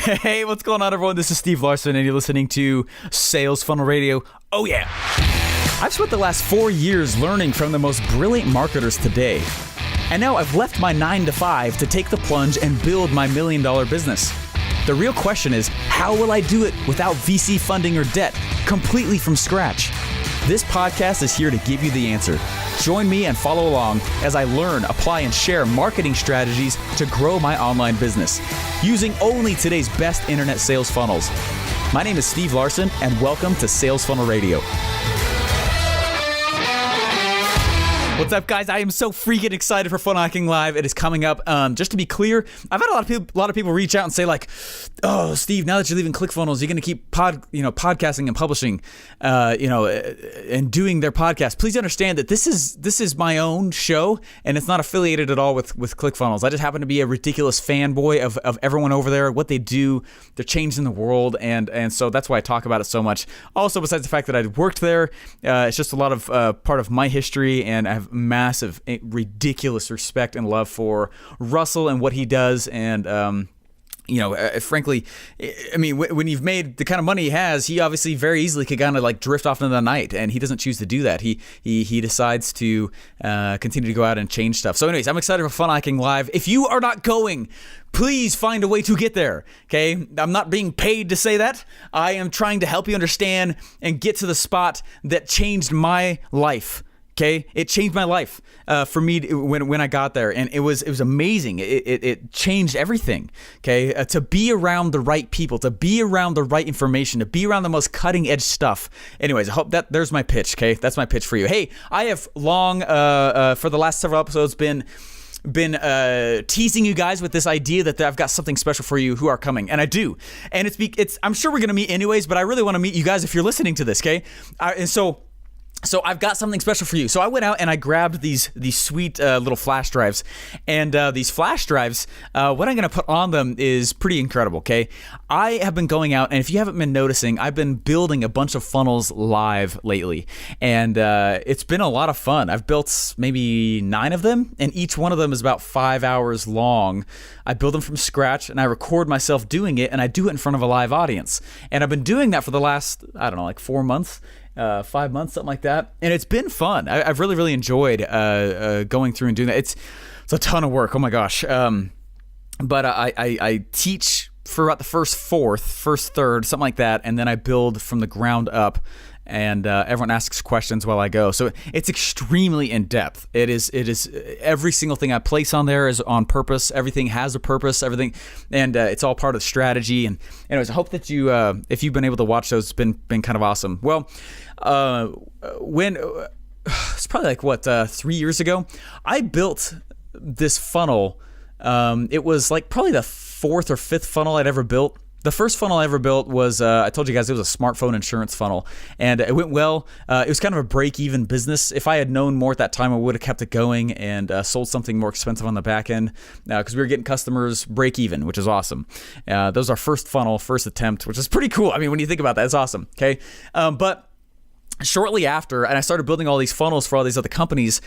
Hey, what's going on, everyone? This is Steve Larsen, and you're listening to Sales Funnel Radio. Oh, yeah. I've spent the last 4 years learning from the most brilliant marketers today. And now I've left my 9-to-5 to take the plunge and build my $1 million business. The real question is, how will I do it without VC funding or debt, completely from scratch? This podcast is here to give you the answer. Join me and follow along as I learn, apply, and share marketing strategies to grow my online business using only today's best internet sales funnels. My name is Steve Larsen, and welcome to Sales Funnel Radio. What's up, guys? I am so freaking excited for Funnel Hacking Live. It is coming up. Just to be clear, I've had a lot of people reach out and say, like, "Oh, Steve, now that you're leaving ClickFunnels, you're going to keep podcasting and publishing, and doing their podcast." Please understand that this is my own show, and it's not affiliated at all with ClickFunnels. I just happen to be a ridiculous fanboy of everyone over there, what they do. They're changing the world, and so that's why I talk about it so much. Also, besides the fact that I worked there, it's just a lot of part of my history, and I have massive, ridiculous respect and love for Russell and what he does. And, frankly, I mean, when you've made the kind of money he has, he obviously very easily could kind of like drift off into the night, and he doesn't choose to do that. He decides to continue to go out and change stuff. So anyways, I'm excited for Funnel Hacking Live. If you are not going, please find a way to get there, okay? I'm not being paid to say that. I am trying to help you understand and get to the spot that changed my life. Okay, it changed my life for me when I got there, and it was amazing. It changed everything. Okay, to be around the right people, to be around the right information, to be around the most cutting edge stuff. Anyways, I hope that there's my pitch. Okay, that's my pitch for you. Hey, I have long for the last several episodes been teasing you guys with this idea that I've got something special for you who are coming, and I do. And it's I'm sure we're gonna meet anyways, but I really want to meet you guys if you're listening to this. Okay, So I've got something special for you. So I went out and I grabbed these sweet little flash drives. And these flash drives, what I'm going to put on them is pretty incredible, okay? I have been going out, and if you haven't been noticing, I've been building a bunch of funnels live lately. And it's been a lot of fun. I've built maybe 9 of them, and each one of them is about 5 hours long. I build them from scratch, and I record myself doing it, and I do it in front of a live audience. And I've been doing that for the last, 4 months. 5 months, something like that, and it's been fun. I've really, really enjoyed going through and doing that. It's a ton of work. Oh my gosh! But I teach for about the first third, something like that, and then I build from the ground up. And everyone asks questions while I go. So it's extremely in depth. It is every single thing I place on there is on purpose. Everything has a purpose. Everything, and it's all part of strategy. And anyways, I hope that you, if you've been able to watch those, it's been kind of awesome. Well, when it's probably like 3 years ago, I built this funnel. It was like probably the 4th or 5th funnel I'd ever built. The first funnel I ever built was, I told you guys, it was a smartphone insurance funnel, and it went well. It was kind of a break-even business. If I had known more at that time, I would have kept it going and sold something more expensive on the back end because we were getting customers break-even, which is awesome. That was our first funnel, first attempt, which is pretty cool. I mean, when you think about that, it's awesome, okay? But shortly after, and I started building all these funnels for all these other companies,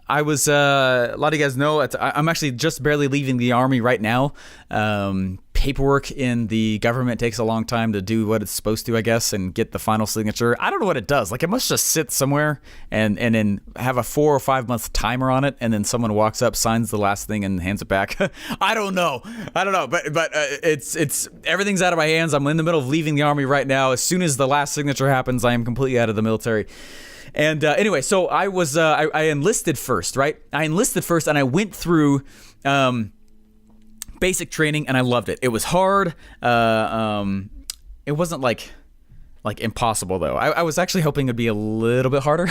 I was, a lot of you guys know, I'm actually just barely leaving the Army right now. Paperwork in the government takes a long time to do what it's supposed to, I guess, and get the final signature. I don't know what it does. Like, it must just sit somewhere and then have a 4 or 5 month timer on it, and then someone walks up, signs the last thing, and hands it back. I don't know, but it's everything's out of my hands. I'm in the middle of leaving the Army right now. As soon as the last signature happens, I am completely out of the military. And anyway, so I was I enlisted first, right? I enlisted first, and I went through basic training, and I loved it. It was hard. It wasn't like impossible, though. I was actually hoping it'd be a little bit harder,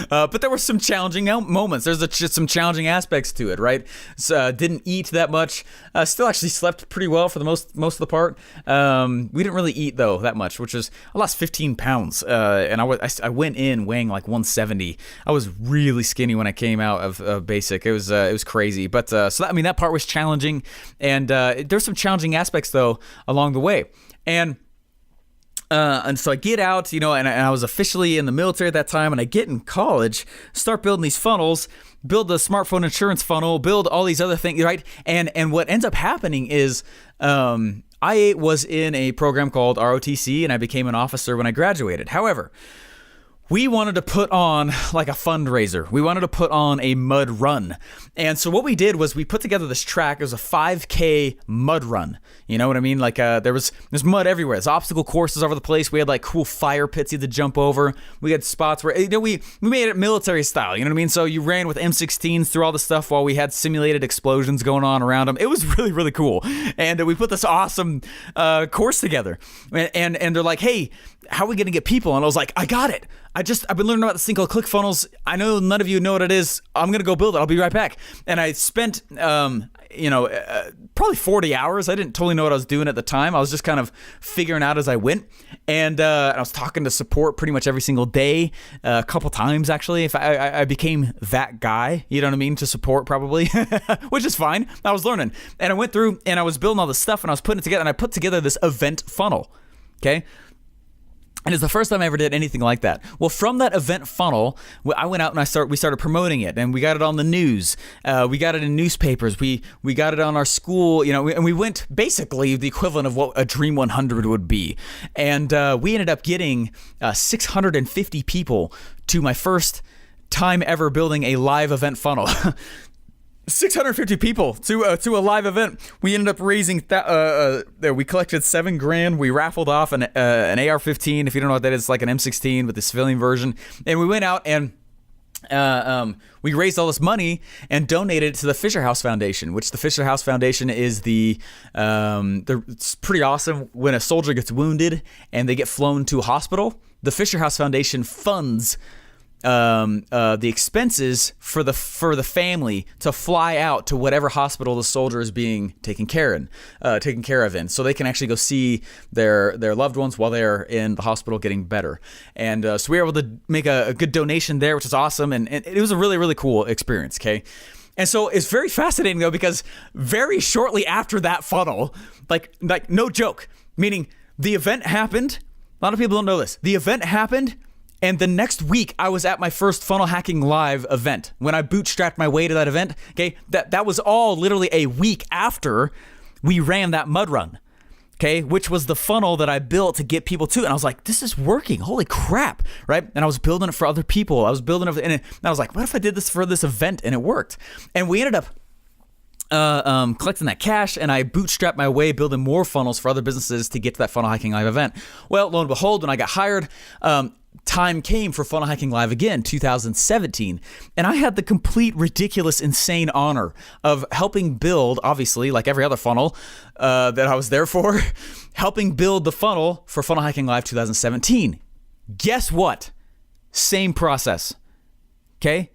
but there were some challenging moments. There's just some challenging aspects to it, right? So, didn't eat that much. Still actually slept pretty well for the most of the part. We didn't really eat though that much, which is I lost 15 pounds, and I went in weighing like 170. I was really skinny when I came out of basic. It was crazy, but that part was challenging, and there's some challenging aspects though along the way, and And so I get out, and I was officially in the military at that time, and I get in college, start building these funnels, build the smartphone insurance funnel, build all these other things, right? And what ends up happening is I was in a program called ROTC, and I became an officer when I graduated. However, we wanted to put on like a fundraiser. We wanted to put on a mud run. And so what we did was we put together this track. It was a 5K mud run. You know what I mean? Like there's mud everywhere. There's obstacle courses over the place. We had like cool fire pits you had to jump over. We had spots where, we made it military style. You know what I mean? So you ran with M16s through all the stuff while we had simulated explosions going on around them. It was really, really cool. And we put this awesome course together. And they're like, hey, how are we going to get people? And I was like, I got it. I've been learning about this thing called ClickFunnels. I know none of you know what it is. I'm going to go build it. I'll be right back. And I spent, probably 40 hours. I didn't totally know what I was doing at the time. I was just kind of figuring out as I went. And I was talking to support pretty much every single day, a couple times actually. If I became that guy, you know what I mean, to support probably, which is fine. I was learning. And I went through and I was building all this stuff and I was putting it together, and I put together this event funnel. Okay. And it's the first time I ever did anything like that. Well, from that event funnel, I went out and we started promoting it, and we got it on the news. We got it in newspapers. We got it on our school, and we went basically the equivalent of what a Dream 100 would be. And we ended up getting 650 people to my first time ever building a live event funnel. 650 people to a live event. We ended up raising we collected $7,000. We raffled off an AR-15. If you don't know what that is, it's like an M16 with the civilian version. And we went out and we raised all this money and donated it to the Fisher House Foundation, which the Fisher House Foundation is it's pretty awesome. When a soldier gets wounded and they get flown to a hospital, the Fisher House Foundation funds the expenses for the family to fly out to whatever hospital the soldier is being taken care of in, so they can actually go see their loved ones while they're in the hospital getting better. And so we were able to make a good donation there, which is awesome, and it was a really, really cool experience. Okay. And so it's very fascinating though, because very shortly after that funnel, like no joke, meaning the event happened. A lot of people don't know this. The event happened, and the next week, I was at my first Funnel Hacking Live event. When I bootstrapped my way to that event, okay, that was all literally a week after we ran that mud run, okay, which was the funnel that I built to get people to. And I was like, this is working. Holy crap, right? And I was building it for other people. I was building it, and I was like, what if I did this for this event? And it worked. And we ended up collecting that cash, and I bootstrapped my way building more funnels for other businesses to get to that Funnel Hacking Live event. Well, lo and behold, when I got hired, time came for Funnel Hacking Live again, 2017. And I had the complete, ridiculous, insane honor of helping build, obviously, like every other funnel that I was there for, helping build the funnel for Funnel Hacking Live 2017. Guess what? Same process. Okay?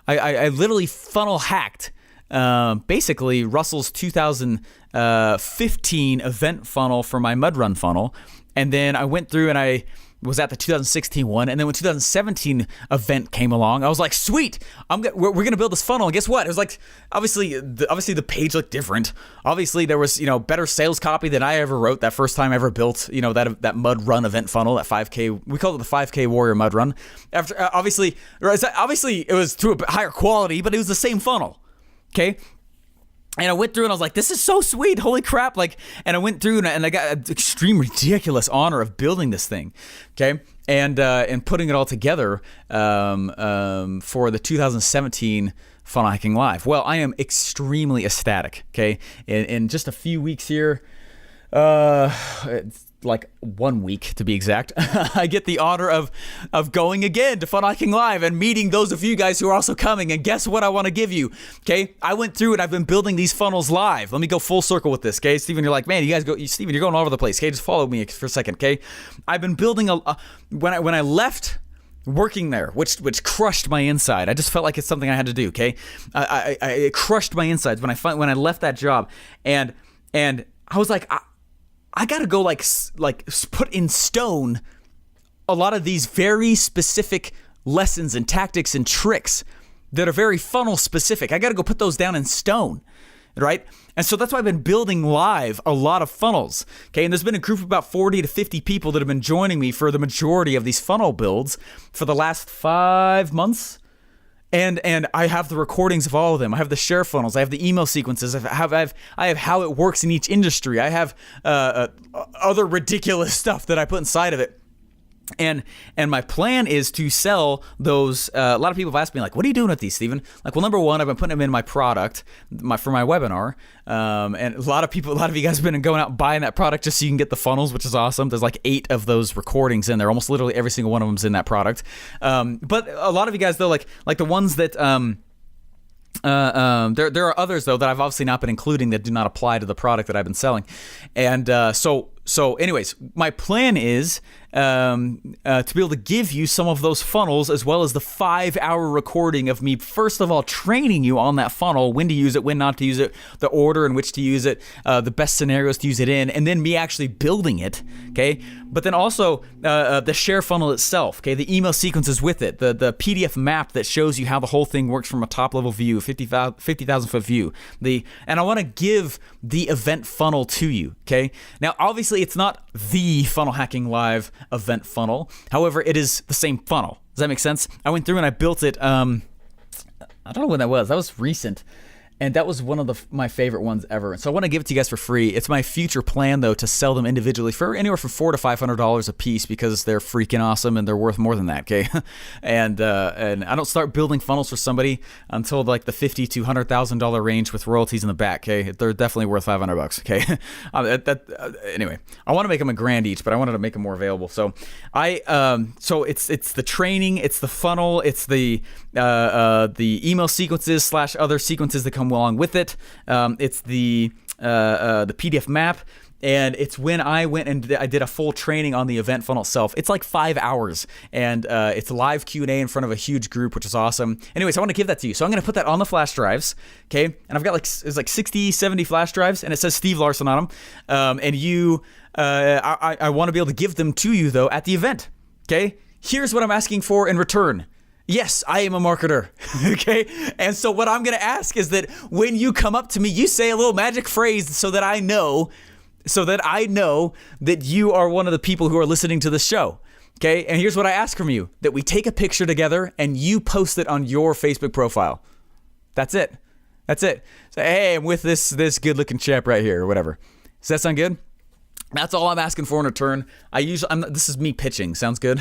I literally funnel hacked basically Russell's 2015 event funnel for my mud run funnel. And then I went through and I was at the 2016 one, and then when 2017 event came along, I was like, sweet, we're gonna build this funnel. And guess what? It was like, obviously the page looked different. Obviously there was better sales copy than I ever wrote that first time I ever built that mud run event funnel, that 5K. We called it the 5K Warrior Mud Run. After obviously it was to a higher quality, but it was the same funnel. Okay. And I went through and I was like, this is so sweet. Holy crap. And I went through and I got an extreme ridiculous honor of building this thing. Okay. And putting it all together for the 2017 Funnel Hacking Live. Well, I am extremely ecstatic. Okay. In just a few weeks here, it's like 1 week to be exact, I get the honor of going again to Funnel Hacking Live and meeting those of you guys who are also coming. And guess what I want to give you? Okay, I went through and I've been building these funnels live. Let me go full circle with this. Okay, Steven, you're like, man, Steven, you're going all over the place. Okay, just follow me for a second. Okay, I've been building when I left working there, which crushed my inside. I just felt like it's something I had to do. Okay, it crushed my insides when I left that job, and I was like, I gotta go like put in stone a lot of these very specific lessons and tactics and tricks that are very funnel specific. I gotta go put those down in stone. right? And so that's why I've been building live a lot of funnels, okay? And there's been a group of about 40 to 50 people that have been joining me for the majority of these funnel builds for the last 5 months. And I have the recordings of all of them. I have the share funnels. I have the email sequences. I have how it works in each industry. I have other ridiculous stuff that I put inside of it. And my plan is to sell those. A lot of people have asked me, like, what are you doing with these, Steven? Like, well, number one, I've been putting them in my product for my webinar. And a lot of you guys have been going out and buying that product just so you can get the funnels, which is awesome. There's like 8 of those recordings in there. Almost literally every single one of them's in that product. But a lot of you guys, though, like the ones that there are others, though, that I've obviously not been including that do not apply to the product that I've been selling. And so anyways, my plan is to be able to give you some of those funnels, as well as the 5-hour recording of me, first of all, training you on that funnel, when to use it, when not to use it, the order in which to use it, the best scenarios to use it in, and then me actually building it, okay? But then also the share funnel itself, okay? The email sequences with it, the PDF map that shows you how the whole thing works from a top-level view, 50,000 foot view. And I want to give the event funnel to you, okay? Now, obviously, it's not the Funnel Hacking Live event funnel. However, it is the same funnel. Does that make sense? I went through and I built it. I don't know when that was. That was recent. And that was one of my favorite ones ever. And so I want to give it to you guys for free. It's my future plan, though, to sell them individually for anywhere from $400 to $500 a piece, because they're freaking awesome and they're worth more than that, okay? And I don't start building funnels for somebody until like the $50,000 to $100,000 range with royalties in the back, okay? They're definitely worth $500, okay? Anyway, I want to make them $1,000 each, but I wanted to make them more available. So so it's the training, it's the funnel, it's the email sequences / other sequences that come along with it. It's the PDF map, and it's when I went and I did a full training on the event funnel itself. It's like 5 hours, and it's live Q&A in front of a huge group, which is awesome. Anyways, I want to give that to you. So I'm going to put that on the flash drives, okay? And I've got it's like 60, 70 flash drives, and it says Steve Larsen on them. And I want to be able to give them to you, though, at the event, okay? Here's what I'm asking for in return. Yes, I am a marketer, okay? And so what I'm going to ask is that when you come up to me, you say a little magic phrase so that I know that you are one of the people who are listening to this show, okay? And here's what I ask from you, that we take a picture together and you post it on your Facebook profile. That's it. Say, hey, I'm with this good-looking chap right here, or whatever. Does that sound good? That's all I'm asking for in return. This is me pitching. Sounds good?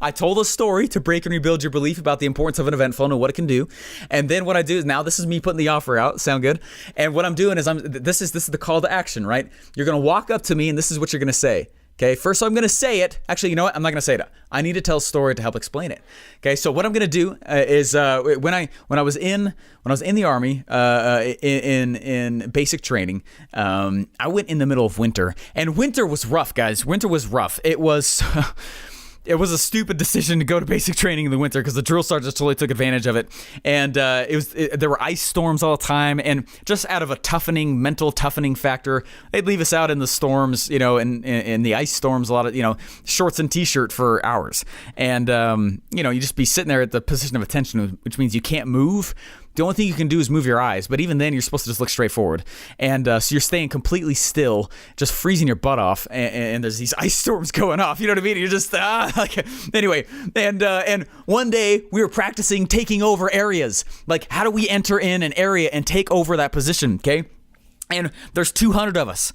I told a story to break and rebuild your belief about the importance of an event funnel and what it can do. And then what I do is, now this is me putting the offer out. Sound good? And what I'm doing is this is the call to action, right? You're going to walk up to me and this is what you're going to say. Okay, first I'm going to say it. Actually, you know what? I'm not going to say it. I need to tell a story to help explain it. Okay, so what I'm going to do is when I was in the Army in basic training, I went in the middle of winter, and winter was rough, guys. Winter was rough. It was a stupid decision to go to basic training in the winter because the drill sergeants totally took advantage of it. And there were ice storms all the time. And just out of a mental toughening factor, they'd leave us out in the storms, in the ice storms, a lot of, shorts and t-shirt for hours. And, you just be sitting there at the position of attention, which means you can't move. The only thing you can do is move your eyes, but even then you're supposed to just look straight forward. And so you're staying completely still, just freezing your butt off, and there's these ice storms going off. You know what I mean? You're just anyway. And one day we were practicing taking over areas. Like, how do we enter in an area and take over that position? Okay. And there's 200 of us.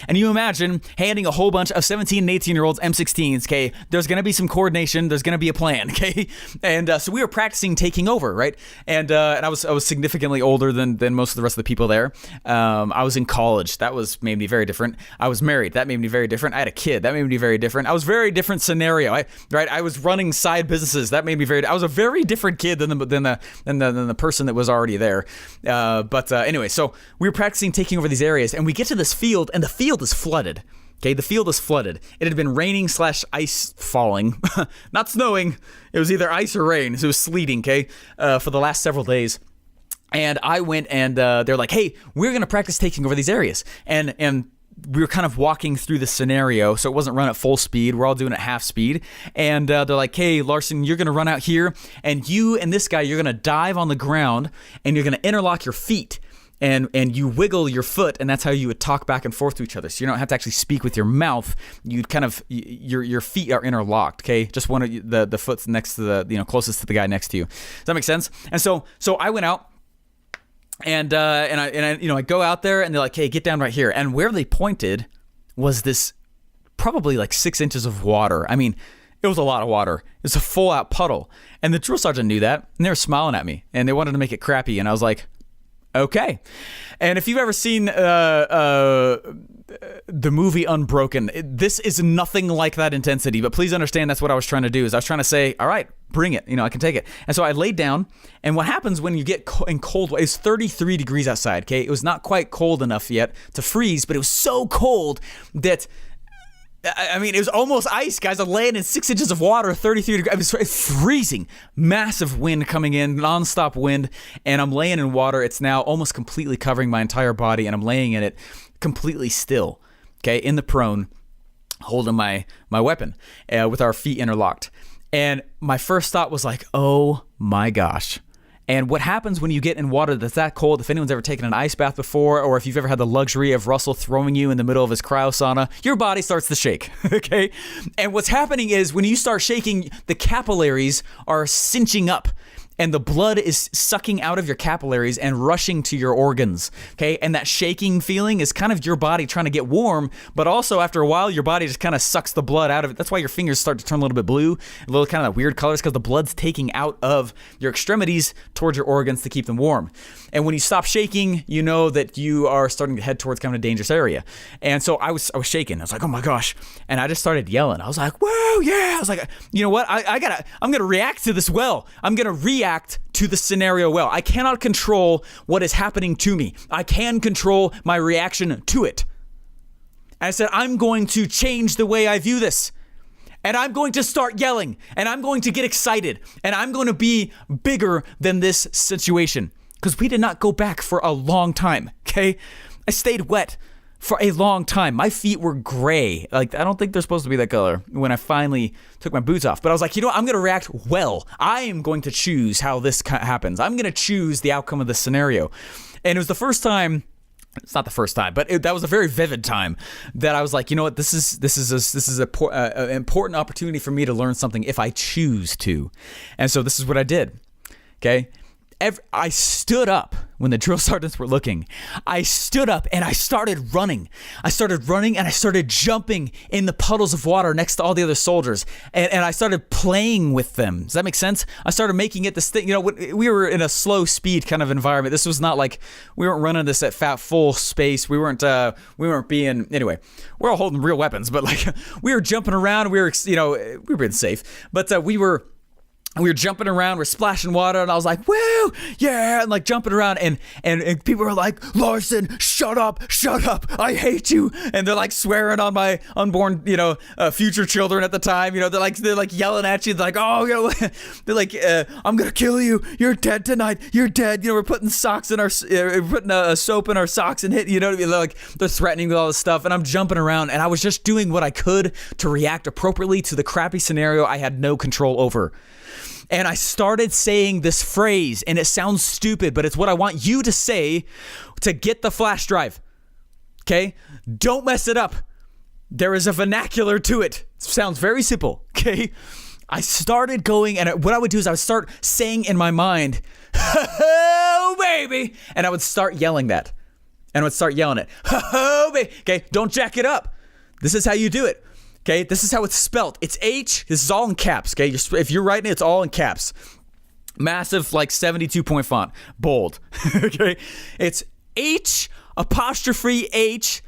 And you imagine handing a whole bunch of 17 and 18-year-olds M16s, okay? There's going to be some coordination. There's going to be a plan, okay? And so we were practicing taking over, right? And I was significantly older than most of the rest of the people there. I was in college. That made me very different. I was married. That made me very different. I had a kid. That made me very different. I was very different scenario, right? I was running side businesses. That made me I was a very different kid than the person that was already there. But anyway, so we were practicing taking over these areas, and we get to this field, and the field is flooded. Okay, the field is flooded. It had been raining / ice falling, not snowing. It was either ice or rain. So it was sleeting. Okay, for the last several days. And I went, and they're like, "Hey, we're gonna practice taking over these areas." And we were kind of walking through the scenario, so it wasn't run at full speed. We're all doing it at half speed. And they're like, hey, Larsen, you're going to run out here, and you and this guy, you're going to dive on the ground, and you're going to interlock your feet. And you wiggle your foot, and that's how you would talk back and forth to each other. So you don't have to actually speak with your mouth. You'd kind of, your feet are interlocked, okay? Just one of the foot's next to the, closest to the guy next to you. Does that make sense? And so I went out, and I go out there, and they're like, hey, get down right here. And where they pointed was this probably like 6 inches of water. I mean, it was a lot of water. It was a full out puddle. And the drill sergeant knew that, and they were smiling at me, and they wanted to make it crappy. And I was like, okay. And if you've ever seen the movie Unbroken, this is nothing like that intensity. But please understand, that's what I was trying to do. Is I was trying to say, all right, bring it. I can take it. And so I laid down. And what happens when you get in cold? It's 33 degrees outside. Okay, it was not quite cold enough yet to freeze, but it was so cold that. I mean, it was almost ice, guys. I'm laying in 6 inches of water, 33 degrees. It's freezing. Massive wind coming in, nonstop wind. And I'm laying in water. It's now almost completely covering my entire body. And I'm laying in it completely still, okay, in the prone, holding my weapon with our feet interlocked. And my first thought was like, oh my gosh. And what happens when you get in water that's that cold, if anyone's ever taken an ice bath before, or if you've ever had the luxury of Russell throwing you in the middle of his cryo sauna, your body starts to shake, okay? And what's happening is when you start shaking, the capillaries are cinching up, and the blood is sucking out of your capillaries and rushing to your organs, okay? And that shaking feeling is kind of your body trying to get warm, but also after a while, your body just kind of sucks the blood out of it. That's why your fingers start to turn a little bit blue, a little kind of weird colors, because the blood's taking out of your extremities towards your organs to keep them warm. And when you stop shaking, you know that you are starting to head towards kind of a dangerous area. And so I was shaking. I was like, oh my gosh. And I just started yelling. I was like, whoa, yeah. I was like, you know what? I'm going to react to this well. I'm going to react to the scenario well. I cannot control what is happening to me. I can control my reaction to it. And I said, I'm going to change the way I view this. And I'm going to start yelling. And I'm going to get excited. And I'm going to be bigger than this situation. Because we did not go back for a long time, okay? I stayed wet for a long time. My feet were gray. Like, I don't think they're supposed to be that color when I finally took my boots off. But I was like, you know what? I'm going to react well. I am going to choose how this happens. I'm going to choose the outcome of this scenario. And it was the first time. It's not the first time, but that was a very vivid time that I was like, you know what? This is an important opportunity for me to learn something if I choose to. And so this is what I did, okay? I stood up when the drill sergeants were looking. I stood up and I started running. I started jumping in the puddles of water next to all the other soldiers. And I started playing with them. Does that make sense? I started making it this thing. We were in a slow speed kind of environment. This was not like, we weren't running this at full space. We weren't being, anyway, we're all holding real weapons, but like we were jumping around. We were being safe, but we were jumping around, we're splashing water, and I was like, woo, yeah, and like jumping around, and people were like, Larsen, shut up, I hate you, and they're like swearing on my unborn, future children at the time, they're like yelling at you, they're like, oh, they're like, I'm gonna kill you, you're dead tonight, you're dead, we're putting socks in our, putting a soap in our socks and hit, they're threatening with all this stuff, and I'm jumping around, and I was just doing what I could to react appropriately to the crappy scenario I had no control over. And I started saying this phrase, and it sounds stupid, but it's what I want you to say to get the flash drive, okay? Don't mess it up. There is a vernacular to it. It sounds very simple, okay? I started going, and what I would do is I would start saying in my mind, oh, baby, and I would start yelling that, and I would start yelling it, oh, baby, okay? Don't jack it up. This is how you do it. Okay, this is how it's spelt. It's H. This is all in caps. Okay, if you're writing it, it's all in caps. Massive, like 72-point font, bold. Okay, it's H apostrophe H.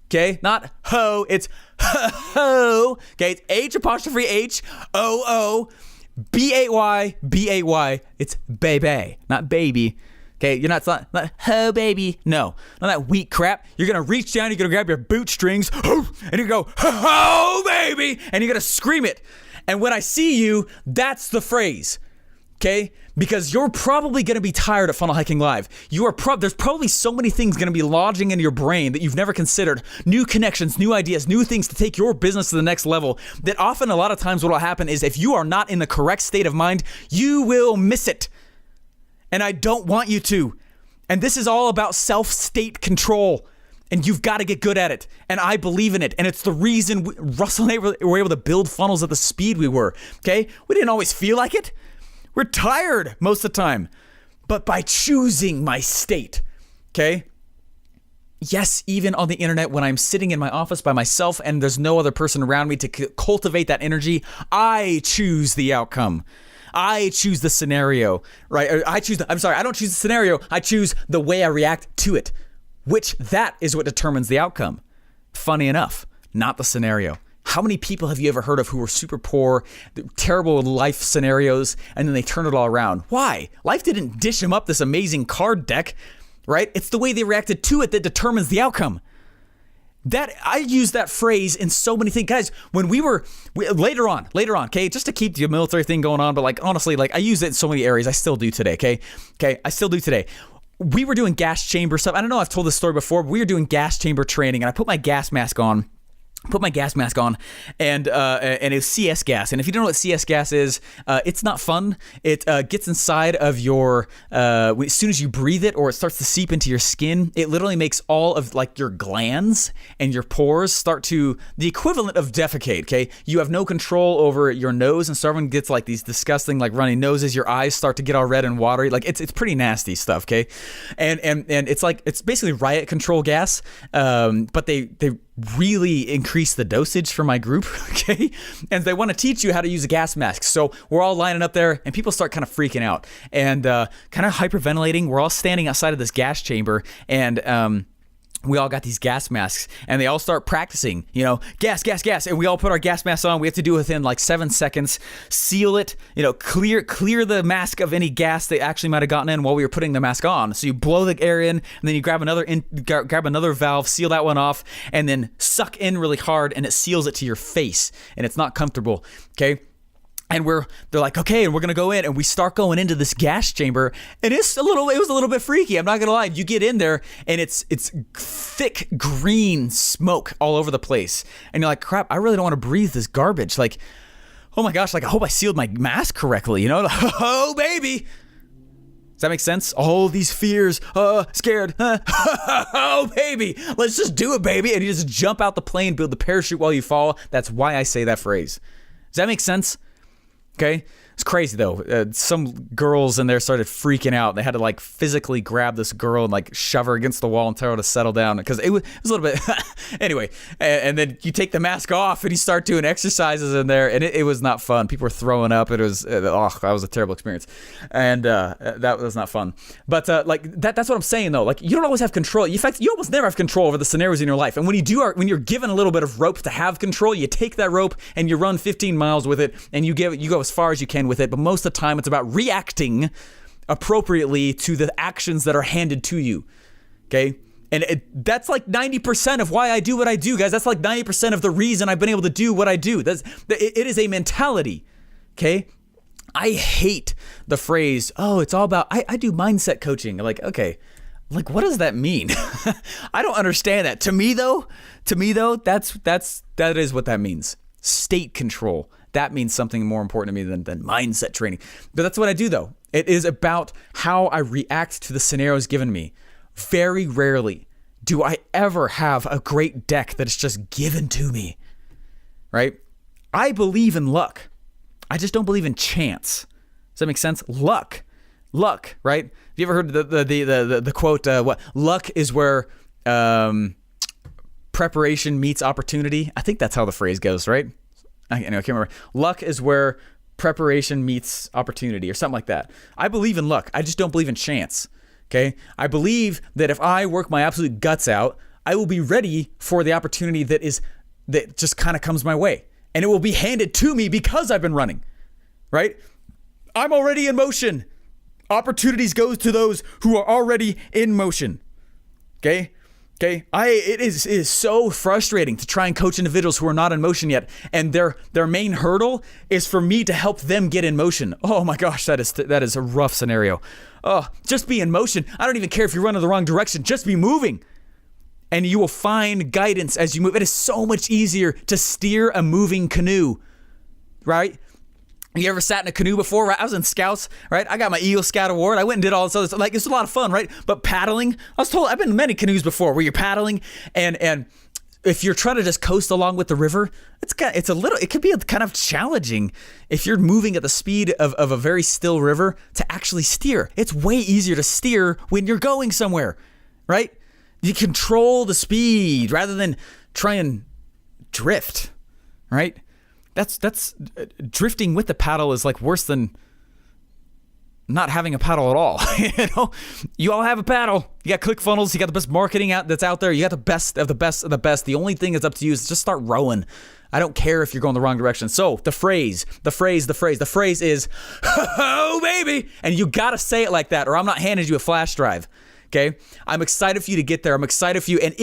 Okay, not ho. It's ho. Okay, it's H apostrophe H O O B-A-Y. It's baby, not baby. Okay, you're not ho baby. No, not that weak crap. You're gonna reach down, you're gonna grab your boot strings, and you go, ho baby, and you're gonna scream it. And when I see you, that's the phrase. Okay, because you're probably going to be tired at Funnel Hacking Live. There's probably so many things going to be lodging into your brain that you've never considered. New connections, new ideas, new things to take your business to the next level. That often, a lot of times, what will happen is if you are not in the correct state of mind, you will miss it. And I don't want you to. And this is all about self-state control. And you've got to get good at it. And I believe in it. And it's the reason Russell and I were able to build funnels at the speed we were. Okay, we didn't always feel like it. We're tired most of the time, but by choosing my state, okay? Yes, even on the internet, when I'm sitting in my office by myself and there's no other person around me to cultivate that energy, I choose the outcome. I choose the scenario, right? I don't choose the scenario. I choose the way I react to it, which that is what determines the outcome. Funny enough, not the scenario. How many people have you ever heard of who were super poor, terrible life scenarios, and then they turn it all around? Why? Life didn't dish them up this amazing card deck, right? It's the way they reacted to it that determines the outcome. That I use that phrase in so many things. Guys, when we later on, okay, just to keep the military thing going on, but like honestly, like I use it in so many areas. I still do today, okay? I still do today. We were doing gas chamber stuff. I don't know if I've told this story before, but we were doing gas chamber training, and I put my gas mask on, and it was CS gas. And if you don't know what CS gas is, it's not fun. It gets inside of your, as soon as you breathe it or it starts to seep into your skin, it literally makes all of like your glands and your pores start to, the equivalent of defecate, okay? You have no control over your nose, and so everyone gets like these disgusting like runny noses. Your eyes start to get all red and watery. Like it's pretty nasty stuff, okay? And it's like, it's basically riot control gas, but they really increase the dosage for my group, okay? And they want to teach you how to use a gas mask. So we're all lining up there, and people start kind of freaking out and kind of hyperventilating. We're all standing outside of this gas chamber, and we all got these gas masks, and they all start practicing, gas, and we all put our gas masks on. We have to do it within like 7 seconds, seal it, clear the mask of any gas that actually might have gotten in while we were putting the mask on. So you blow the air in, and then you grab another valve, seal that one off, and then suck in really hard, and it seals it to your face, and it's not comfortable, okay? And they're like, okay, and we're gonna go in, and we start going into this gas chamber, and it was a little bit freaky. I'm not gonna lie. You get in there, and it's thick green smoke all over the place, and you're like, crap, I really don't want to breathe this garbage. Like, oh my gosh, like I hope I sealed my mask correctly. Oh baby. Does that make sense? All these fears, scared, oh baby, let's just do it, baby, and you just jump out the plane, build the parachute while you fall. That's why I say that phrase. Does that make sense? Okay, it's crazy though. Some girls in there started freaking out. They had to like physically grab this girl and like shove her against the wall and tell her to settle down because it was a little bit. Anyway, and then you take the mask off and you start doing exercises in there, and it was not fun. People were throwing up. It was that was a terrible experience, and that was not fun. But like that's what I'm saying though. Like you don't always have control. In fact, you almost never have control over the scenarios in your life. And when you're given a little bit of rope to have control, you take that rope and you run 15 miles with it, and you go as far as you can with it. But most of the time, it's about reacting appropriately to the actions that are handed to you. Okay. And that's like 90% of why I do what I do, guys. That's like 90% of the reason I've been able to do what I do. It is a mentality, okay? I hate the phrase, it's all about, I do mindset coaching. Like, okay, like what does that mean? I don't understand that. To me though, that is what that means. State control. That means something more important to me than mindset training. But that's what I do though. It is about how I react to the scenarios given me. Very rarely do I ever have a great deck that is just given to me, right? I believe in luck. I just don't believe in chance. Does that make sense? Luck, right? Have you ever heard the quote, what? Luck is where preparation meets opportunity. I think that's how the phrase goes, right? I can't remember. Luck is where preparation meets opportunity or something like that. I believe in luck. I just don't believe in chance. Okay, I believe that if I work my absolute guts out, I will be ready for the opportunity that just kind of comes my way, and it will be handed to me because I've been running, right? I'm already in motion. Opportunities goes to those who are already in motion. Okay, Okay, it is so frustrating to try and coach individuals who are not in motion yet, and their main hurdle is for me to help them get in motion. Oh my gosh, that is a rough scenario. Oh, just be in motion. I don't even care if you run in the wrong direction. Just be moving, and you will find guidance as you move. It is so much easier to steer a moving canoe, right? You ever sat in a canoe before, right? I was in Scouts, right? I got my Eagle Scout Award. I went and did all this other stuff. Like, it's a lot of fun, right? But paddling, I've been in many canoes before where you're paddling, and if you're trying to just coast along with the river, it could be kind of challenging if you're moving at the speed of a very still river to actually steer. It's way easier to steer when you're going somewhere, right? You control the speed rather than try and drift, right? That's drifting with the paddle is like worse than not having a paddle at all. You all have a paddle. You got ClickFunnels. You got the best marketing that's out there. You got the best of the best of the best. The only thing that's up to you is just start rowing. I don't care if you're going the wrong direction. So the phrase is, "Oh baby," and you gotta say it like that, or I'm not handing you a flash drive. Okay, I'm excited for you to get there. I'm excited for you, and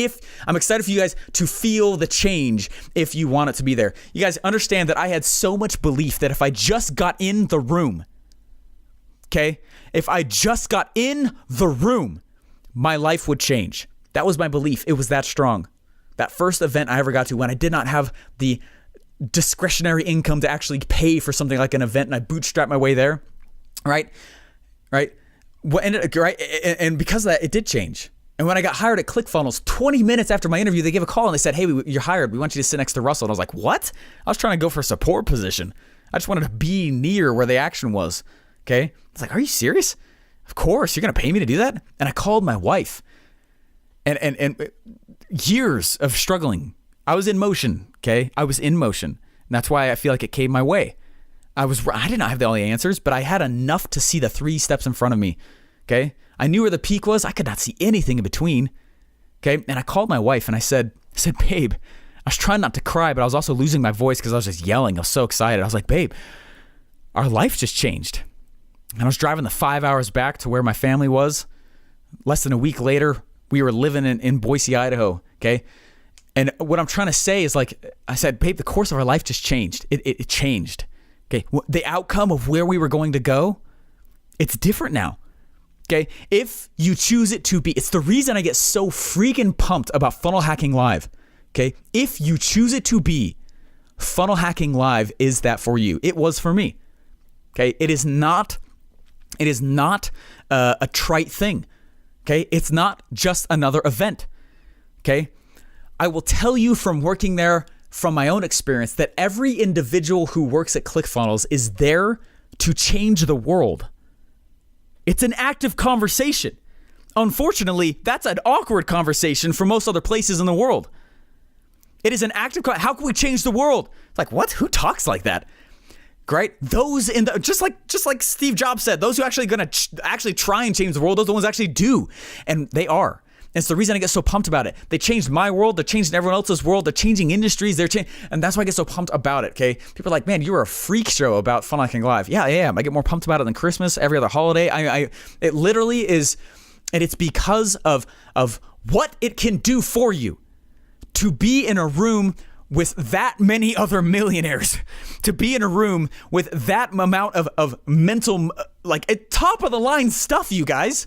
I'm excited for you guys to feel the change if you want it to be there. You guys understand that I had so much belief that if I just got in the room, okay, if I just got in the room, my life would change. That was my belief. It was that strong. That first event I ever got to, when I did not have the discretionary income to actually pay for something like an event, and I bootstrapped my way there, right? What ended, right? And because of that, it did change. And when I got hired at ClickFunnels, 20 minutes after my interview, they gave a call and they said, "Hey, you're hired. We want you to sit next to Russell." And I was like, "What?" I was trying to go for a support position. I just wanted to be near where the action was. Okay. I was like, "Are you serious? Of course. You're going to pay me to do that?" And I called my wife, and years of struggling. I was in motion. Okay. I was in motion. And that's why I feel like it came my way. I did not have all the answers, but I had enough to see the 3 steps in front of me. Okay. I knew where the peak was. I could not see anything in between. Okay. And I called my wife and I said, "Babe," I was trying not to cry, but I was also losing my voice because I was just yelling. I was so excited. I was like, "Babe, our life just changed." And I was driving the 5 hours back to where my family was. Less than a week later, we were living in Boise, Idaho. Okay. And what I'm trying to say is, like I said, "Babe, the course of our life just changed. It changed." Okay, the outcome of where we were going to go, it's different now. Okay, if you choose it to be, it's the reason I get so freaking pumped about Funnel Hacking Live. Okay, if you choose it to be, Funnel Hacking Live is that for you. It was for me. Okay, it is not a trite thing. Okay, it's not just another event. Okay, I will tell you from working there, from my own experience, that every individual who works at ClickFunnels is there to change the world. It's an active conversation. Unfortunately, that's an awkward conversation for most other places in the world. It is an active, how can we change the world? It's like, what? Who talks like that? Right? Those in the, just like Steve Jobs said, those who actually going to actually try and change the world, those are the ones that actually do. And they are. And it's the reason I get so pumped about it. They changed my world. They're changing everyone else's world. They're changing industries. And that's why I get so pumped about it, okay? People are like, "Man, you're a freak show about Funnel Hacking Live." Yeah, I am. I get more pumped about it than Christmas, every other holiday. It literally is, and it's because of what it can do for you to be in a room with that many other millionaires, to be in a room with that amount of mental, like top of the line stuff, you guys.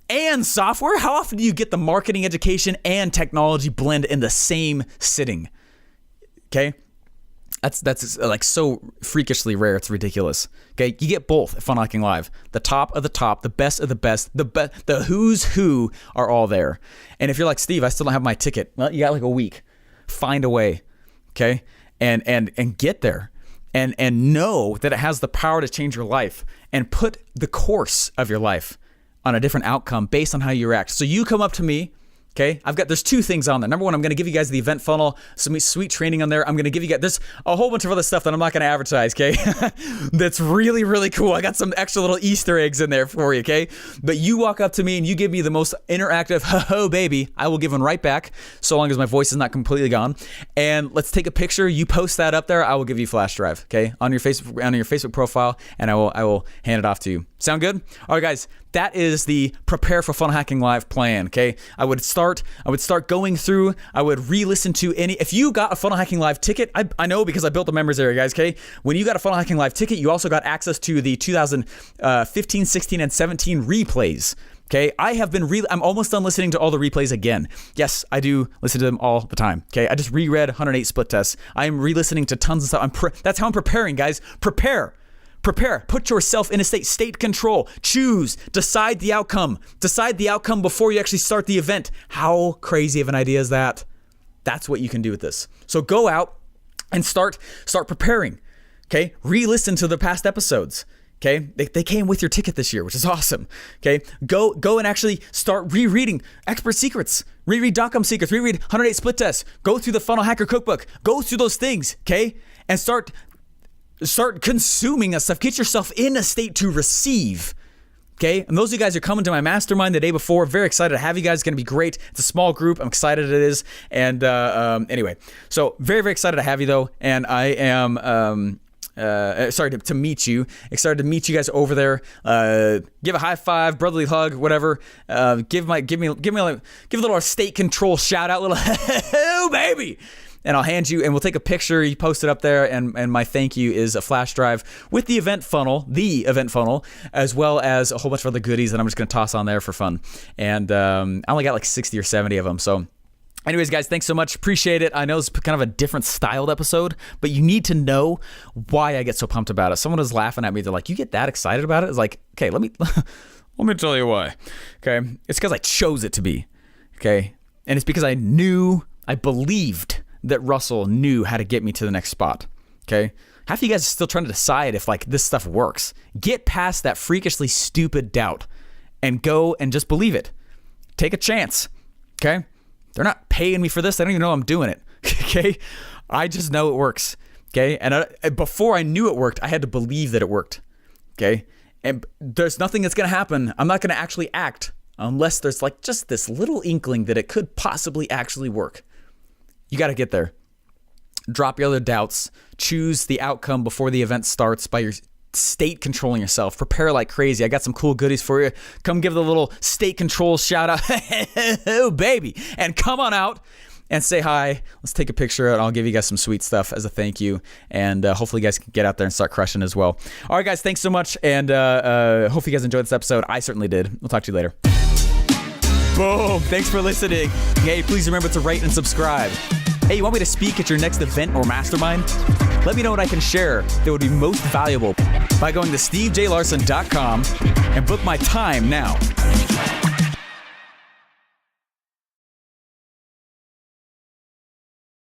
And software. How often do you get the marketing education and technology blend in the same sitting? Okay. That's like so freakishly rare. It's ridiculous. Okay. You get both at Funnel Hacking Live. The top of the top, the best of the best, the who's who are all there. And if you're like, "Steve, I still don't have my ticket." Well, you got like a week. Find a way. Okay. And get there. And know that it has the power to change your life and put the course of your life on a different outcome based on how you react. So you come up to me, okay? There's 2 things on there. Number one, I'm going to give you guys the event funnel, some sweet training on there. I'm going to give you guys, there's a whole bunch of other stuff that I'm not going to advertise, okay? That's really, really cool. I got some extra little Easter eggs in there for you, okay? But you walk up to me and you give me the most interactive, ho baby, I will give one right back, so long as my voice is not completely gone. And let's take a picture. You post that up there, I will give you a flash drive, okay? On your Facebook profile, and I will hand it off to you. Sound good? All right, guys, that is the Prepare for Funnel Hacking Live plan, okay? I would start start going through. I would re-listen to if you got a Funnel Hacking Live ticket, I know because I built the members area, guys, okay? When you got a Funnel Hacking Live ticket, you also got access to the 2015, 16, and 17 replays. Okay, I'm almost done listening to all the replays again. Yes, I do listen to them all the time. Okay, I just reread 108 split tests. I am re-listening to tons of stuff. That's how I'm preparing, guys. Prepare. Put yourself in a state control. Choose. Decide the outcome. Decide the outcome before you actually start the event. How crazy of an idea is that? That's what you can do with this. So go out and start preparing. Okay, re-listen to the past episodes. Okay, they came with your ticket this year, which is awesome. Okay, go and actually start rereading Expert Secrets, reread .com Secrets, reread 108 Split Tests, go through the Funnel Hacker Cookbook, go through those things, okay, and start consuming that stuff. Get yourself in a state to receive. Okay, and those of you guys who are coming to my mastermind the day before, very excited to have you guys. It's going to be great. It's a small group. I'm excited it is. And anyway, so very, very excited to have you though. And I am excited to meet you. Excited to meet you guys over there. Give a high five, brotherly hug, whatever. Give a little state control shout out, little oh baby. And I'll hand you, and we'll take a picture. You post it up there, and my thank you is a flash drive with the event funnel, as well as a whole bunch of other goodies that I'm just going to toss on there for fun. And I only got like 60 or 70 of them. So anyways, guys, thanks so much. Appreciate it. I know it's kind of a different styled episode, but you need to know why I get so pumped about it. Someone was laughing at me. They're like, you get that excited about it? It's like, okay, let me tell you why. Okay. It's because I chose it to be. Okay. And it's because I believed that Russell knew how to get me to the next spot. Okay. Half of you guys are still trying to decide if like this stuff works. Get past that freakishly stupid doubt and go and just believe it. Take a chance. Okay. They're not paying me for this. They don't even know I'm doing it. Okay. I just know it works. Okay. And before I knew it worked, I had to believe that it worked. Okay. And there's nothing that's going to happen. I'm not going to actually act unless there's like just this little inkling that it could possibly actually work. You got to get there. Drop your other doubts. Choose the outcome before the event starts by your state controlling yourself. Prepare like crazy. I got some cool goodies for you. Come give the little state control shout out. Oh, baby. And come on out and say hi. Let's take a picture and I'll give you guys some sweet stuff as a thank you. And hopefully you guys can get out there and start crushing as well. All right, guys. Thanks so much. And hopefully you guys enjoyed this episode. I certainly did. We'll talk to you later. Boom. Thanks for listening. Hey, please remember to rate and subscribe. Hey, you want me to speak at your next event or mastermind? Let me know what I can share that would be most valuable by going to stevejlarsen.com and book my time now.